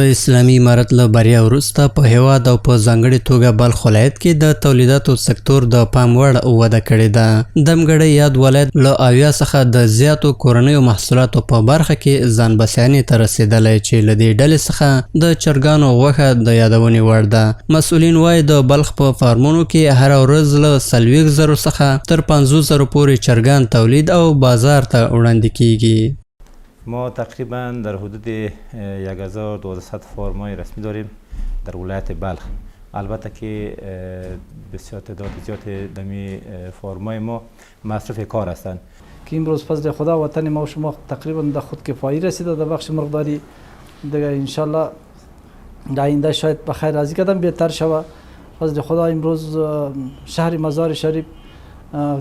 د اسلامي امارت له بریا وروسته په هیواد او په ځانګړې توګه بلخ ولایت کې د تولیداتو سکتور د پام وړ وده کړې ده. دمګړی یاد ولایت له 80 څخه د زیاتو کورنیو محصولاتو په برخه کې ځان بسیاینې ته رسېدلی چې له دې ډلې څخه د چرګانو غوښه د یادونې وړ ده. مسؤلین وایي د بلخ په فارمونو کې هره ورځ له 40,000 څخه تر 50,000 پورې چرګان تولید او بازار ته وړاندې کیږي. ما تقریبا در حدود 1200 فارمای رسمی داریم در ولایت بلخ. البته که بسیار تعداد زیاد دمی فارمای ما مصرف کار هستند که امروز فضل خدا وطن ما و شما تقریبا در خود کفایی رسیده در بخش مقداری دیگه انشالله در آینده شاید بخیر از قدم بهتر شود. فضل خدا امروز شهر مزار شریف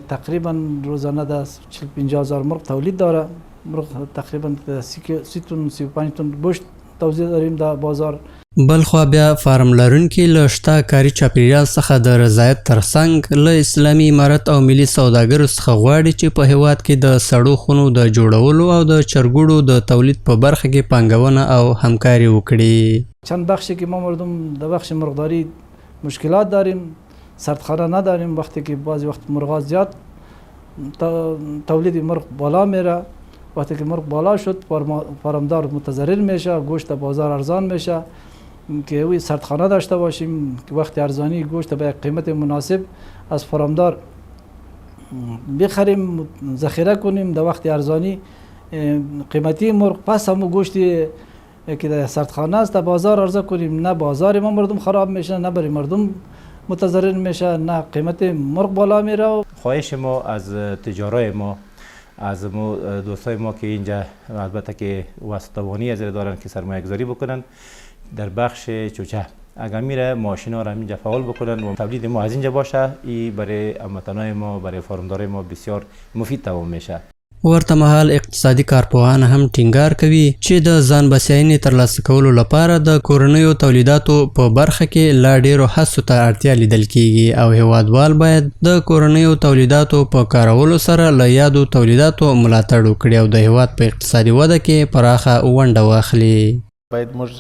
تقریبا روزانه در 40-50,000 مرغ تولید داره. مرغ تقریبا 30-35 تن گوشت توزیع داریم در بازار. بلخوا بیا فارم لرونکي له شته کاري چاپیریال څخه د رضایت ترڅنګ له اسلامي امارت او ملي سوداګرو څخه غواړي چې په هیواد کې د سړو خونو د جوړولو او د چرګوړو د تولید په برخه کې پانګونه او همکاري وکړي. چند بخشی که ما مردم در بخش مرغداری مشکلات داریم، سردخانه نداریم. وقتی که بعضی وقت مرغ زیاد تولید مرغ بالا میره، وقتی که مرغ بالا شد فارمدار متضرر میشه، گوشت بازار ارزان میشه. که وی سردخانه داشته باشیم که وقت ارزانی گوشت به قیمت مناسب از فارمدار بخریم، ذخیره کنیم در وقت ارزانی قیمتی مرغ، پس همون گوشتی که در سردخانه است در بازار عرضه کنیم. نه بازار ما مردم خراب میشه، نه برای مردم متضرر میشه، نه قیمت مرغ بالا میره. خواهش ما از تجارای ما، از دوستای ما که اینجا البته که واسطه‌بانی از دارن که سرمایه گذاری بکنن در بخش چوچه، اگر میره ماشینا را اینجا فعال بکنن و تولید ما از اینجا باشه، ای برای هموطنای ما، برای فارمدارای ما بسیار مفید تمام میشه. ورته مهال اقتصادي کارپوهان هم ټینګار کوي چې د ځان بسیاینې ترلاسه کولو لپاره د کورنیو تولیداتو په برخه کې لا ډیرو هڅو ته اړتیا لیدل کیږي او هیوادوال باید د کورنیو تولیداتو په کارولو سره له یادو تولیداتو ملاتړ وکړي او د هیواد په اقتصادي وده کې پراخه ونډه واخلي. باید موږ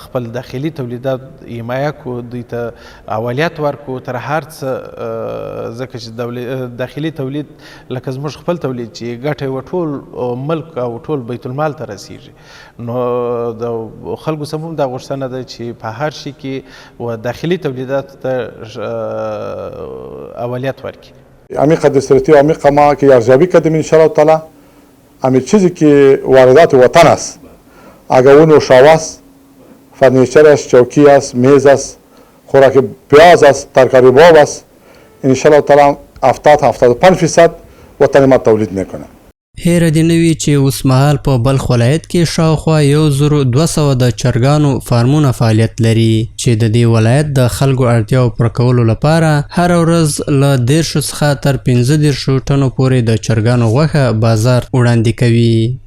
خپل داخلي تولیدات حمایه کړو، دوی ته اولیت ورکړو تر هر څه، ځکه چې داخلي تولید لکه زموږ خپل تولید چې ګټه و ټول ملک او ټول بیت المال ته رسیږي. نو د خلکو څخه هم دا غوښتنه ده چې په هر شي کې و داخلي تولیدات ته اولیت ورکړي. عمیق دسترسی و عمیق ما که ارزیابی کردیم انشاءالله تعالی همین چیزی که واردات وطن است، اگرون و شاو است، فرنیچر است، چوکی است، میز است، خوراک پیاز است، ترکاری باب است، انشاءالله تعالی 70-75% وطن ما تولید میکنه. هیره دې نه وي چې اوس مهال په بلخ ولایت کې شاوخوا 1200 د چرګانو فارمونه فعالیت لري چې د دې ولایت د خلکو اړتیاو پوره کولو لپاره هره ورځ له 10 څخه تر 15 ټنو پورې د چرګانو غوښه بازار وړاندې کوي.